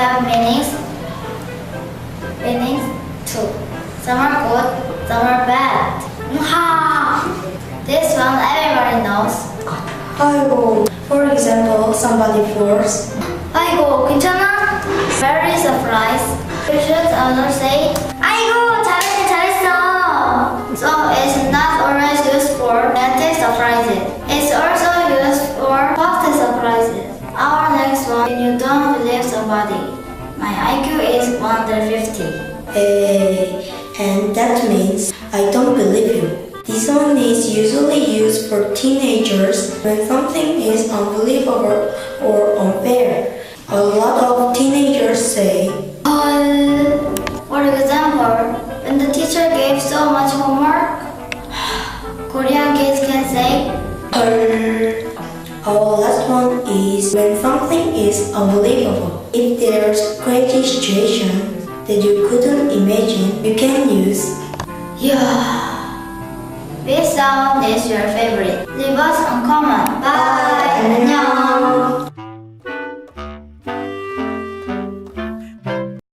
have meanings too. Some are good, some are bad. This one everybody knows. 아이고, for example, somebody falls. 아이고, 괜찮아? Very surprised. You should also say, 아이고, 잘했어. So it's not always used for negative surprises. It's also used for positive surprises. Our next one, when you don't believe somebody. My IQ is 150. Hey, and that means I don't believe you. This one is usually used for teenagers when something is unbelievable or unfair. A lot of teenagers say, for example, when the teacher gave so much homework, Korean kids can say, Our last one is when something is unbelievable. If there's crazy situation that you couldn't imagine, you can use yeah. Which sound is your favorite? Leave us a comment.